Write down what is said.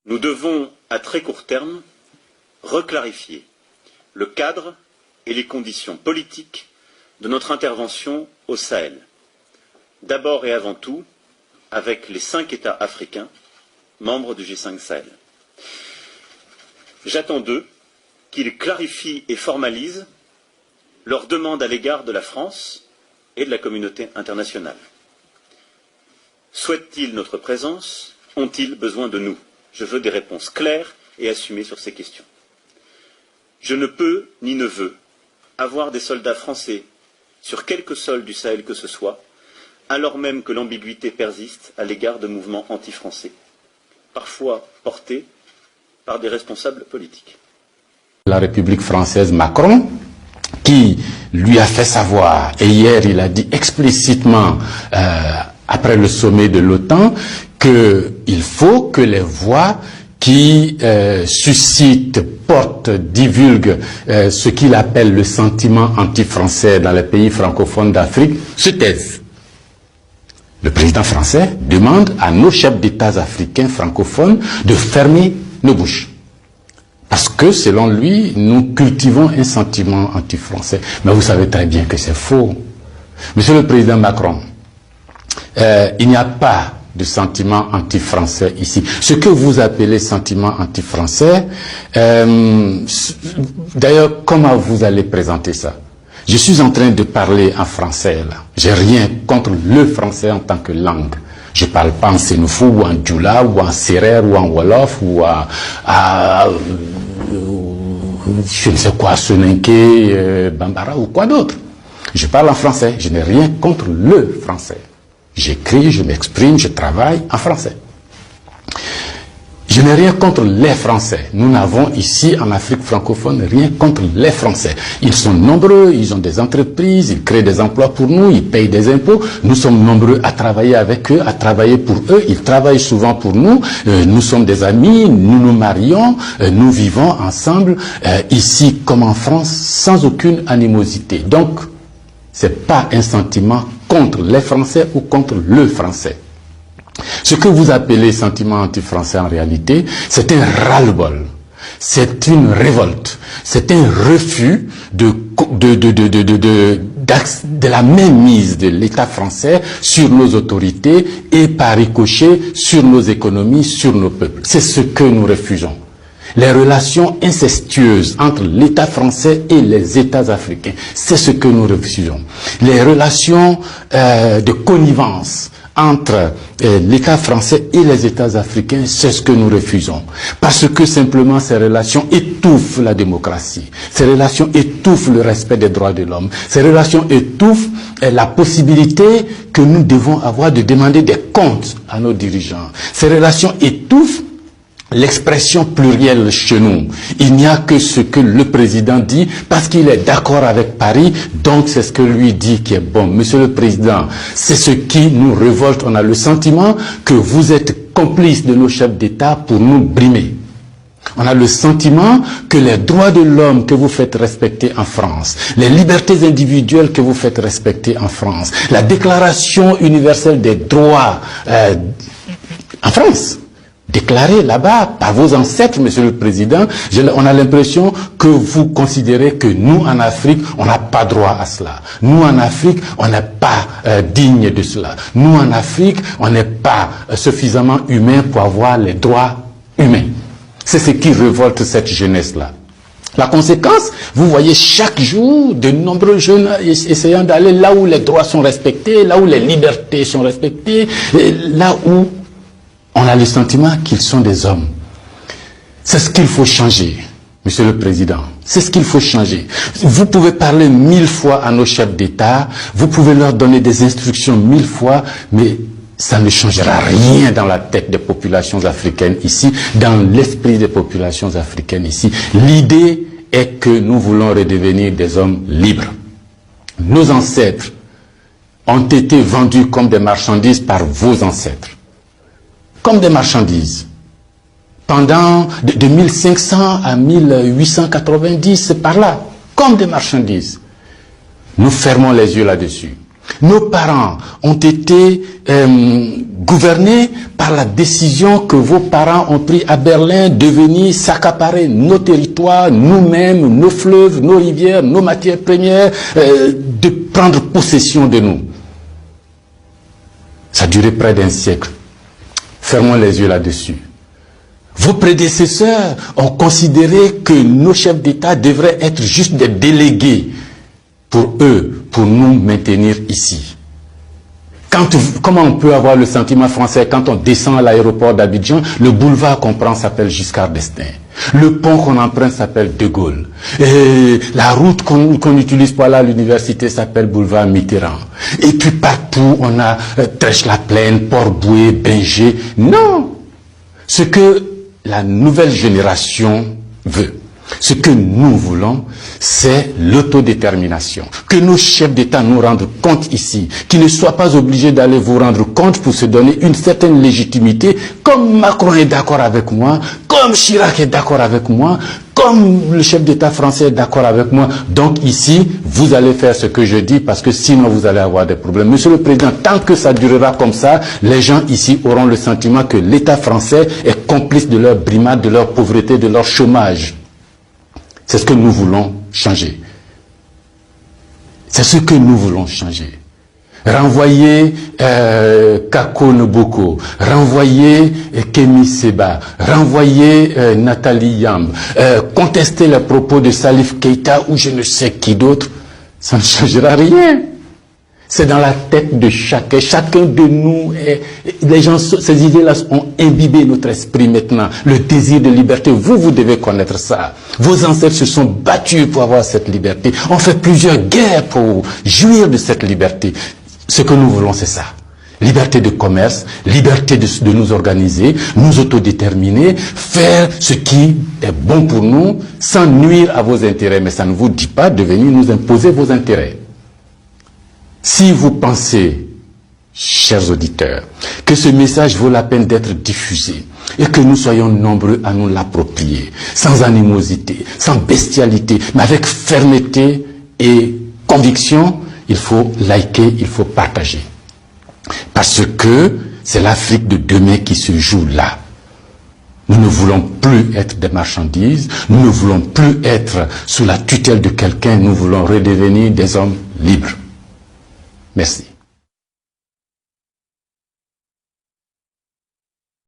Nous devons, à très court terme, reclarifier le cadre et les conditions politiques de notre intervention au Sahel. D'abord et avant tout, avec les 5 États africains, membres du G5 Sahel. J'attends d'eux qu'ils clarifient et formalisent leurs demandes à l'égard de la France et de la communauté internationale. Souhaitent-ils notre présence? Ont-ils besoin de nous? Je veux des réponses claires et assumées sur ces questions. Je ne peux ni ne veux avoir des soldats français sur quelque sol du Sahel que ce soit, alors même que l'ambiguïté persiste à l'égard de mouvements anti-français, parfois portés par des responsables politiques. La République française Macron, qui lui a fait savoir, et hier il a dit explicitement, après le sommet de l'OTAN, qu'il faut que les voix qui suscitent, portent, divulguent ce qu'il appelle le sentiment anti-français dans les pays francophones d'Afrique se taisent. Le président français demande à nos chefs d'État africains francophones de fermer nos bouches. Parce que, selon lui, nous cultivons un sentiment anti-français. Mais vous savez très bien que c'est faux. Monsieur le président Macron, il n'y a pas de sentiment anti-français ici. Ce que vous appelez sentiment anti-français, d'ailleurs, comment vous allez présenter ça? Je suis en train de parler en français, là. J'ai rien contre le français en tant que langue. Je parle pas en sénoufou, ou en djoula, ou en serer, ou en wolof, ou je ne sais quoi, soninké, bambara, ou quoi d'autre. Je parle en français. Je n'ai rien contre le français. J'écris, je m'exprime, je travaille en français. Je n'ai rien contre les Français. Nous n'avons ici, en Afrique francophone, rien contre les Français. Ils sont nombreux, ils ont des entreprises, ils créent des emplois pour nous, ils payent des impôts. Nous sommes nombreux à travailler avec eux, à travailler pour eux. Ils travaillent souvent pour nous. Nous sommes des amis, nous nous marions, nous vivons ensemble, ici comme en France, sans aucune animosité. Donc, c'est pas un sentiment contre les Français ou contre le Français. Ce que vous appelez sentiment anti-français en réalité, c'est un ras-le-bol, c'est une révolte, c'est un refus de la mainmise de l'État français sur nos autorités et par ricochet sur nos économies, sur nos peuples. C'est ce que nous refusons. Les relations incestueuses entre l'État français et les États africains, c'est ce que nous refusons. Les relations de connivence entre l'État français et les États africains, c'est ce que nous refusons. Parce que simplement ces relations étouffent la démocratie, ces relations étouffent le respect des droits de l'homme, ces relations étouffent la possibilité que nous devons avoir de demander des comptes à nos dirigeants. Ces relations étouffent l'expression plurielle chez nous. Il n'y a que ce que le président dit parce qu'il est d'accord avec Paris, donc c'est ce que lui dit qui est bon. Monsieur le président, c'est ce qui nous révolte. On a le sentiment que vous êtes complice de nos chefs d'État pour nous brimer. On a le sentiment que les droits de l'homme que vous faites respecter en France, les libertés individuelles que vous faites respecter en France, la déclaration universelle des droits en France, déclaré là-bas par vos ancêtres, monsieur le président, on a l'impression que vous considérez que nous, en Afrique, on n'a pas droit à cela. Nous, en Afrique, on n'est pas digne de cela. Nous, en Afrique, on n'est pas suffisamment humain pour avoir les droits humains. C'est ce qui révolte cette jeunesse-là. La conséquence, vous voyez chaque jour de nombreux jeunes essayant d'aller là où les droits sont respectés, là où les libertés sont respectées, là où on a le sentiment qu'ils sont des hommes. C'est ce qu'il faut changer, monsieur le président. C'est ce qu'il faut changer. Vous pouvez parler 1000 fois à nos chefs d'État, vous pouvez leur donner des instructions 1000 fois, mais ça ne changera rien dans la tête des populations africaines ici, dans l'esprit des populations africaines ici. L'idée est que nous voulons redevenir des hommes libres. Nos ancêtres ont été vendus comme des marchandises par vos ancêtres. Comme des marchandises. Pendant de 1500 à 1890, c'est par là, comme des marchandises. Nous fermons les yeux là-dessus. Nos parents ont été gouvernés par la décision que vos parents ont prise à Berlin de venir s'accaparer nos territoires, nous-mêmes, nos fleuves, nos rivières, nos matières premières, de prendre possession de nous. Ça a duré près d'un siècle. Fermons les yeux là-dessus. Vos prédécesseurs ont considéré que nos chefs d'État devraient être juste des délégués pour eux, pour nous maintenir ici. Comment on peut avoir le sentiment français quand on descend à l'aéroport d'Abidjan, le boulevard qu'on prend s'appelle Giscard d'Estaing. Le pont qu'on emprunte s'appelle De Gaulle. Et la route qu'on utilise pour aller à l'université s'appelle boulevard Mitterrand. Et puis partout, on a Trèche-la-Plaine, Port-Bouët, Binger. Non! Ce que la nouvelle génération veut, ce que nous voulons, c'est l'autodétermination. Que nos chefs d'État nous rendent compte ici, qu'ils ne soient pas obligés d'aller vous rendre compte pour se donner une certaine légitimité, comme Macron est d'accord avec moi, comme Chirac est d'accord avec moi, comme le chef d'État français est d'accord avec moi. Donc ici, vous allez faire ce que je dis parce que sinon vous allez avoir des problèmes. Monsieur le Président, tant que ça durera comme ça, les gens ici auront le sentiment que l'État français est complice de leur brimade, de leur pauvreté, de leur chômage. C'est ce que nous voulons changer. C'est ce que nous voulons changer. Renvoyer Kako Noboko, renvoyer Kémy Séba, renvoyer Nathalie Yamb, contester les propos de Salif Keïta ou je ne sais qui d'autre, ça ne changera rien. C'est dans la tête de chacun. Chacun de nous, les gens, ces idées-là ont imbibé notre esprit maintenant. Le désir de liberté, vous devez connaître ça. Vos ancêtres se sont battus pour avoir cette liberté. On fait plusieurs guerres pour jouir de cette liberté. Ce que nous voulons, c'est ça. Liberté de commerce, liberté de nous organiser, nous autodéterminer, faire ce qui est bon pour nous, sans nuire à vos intérêts. Mais ça ne vous dit pas de venir nous imposer vos intérêts. Si vous pensez, chers auditeurs, que ce message vaut la peine d'être diffusé et que nous soyons nombreux à nous l'approprier, sans animosité, sans bestialité, mais avec fermeté et conviction, il faut liker, il faut partager. Parce que c'est l'Afrique de demain qui se joue là. Nous ne voulons plus être des marchandises, nous ne voulons plus être sous la tutelle de quelqu'un, nous voulons redevenir des hommes libres. Merci.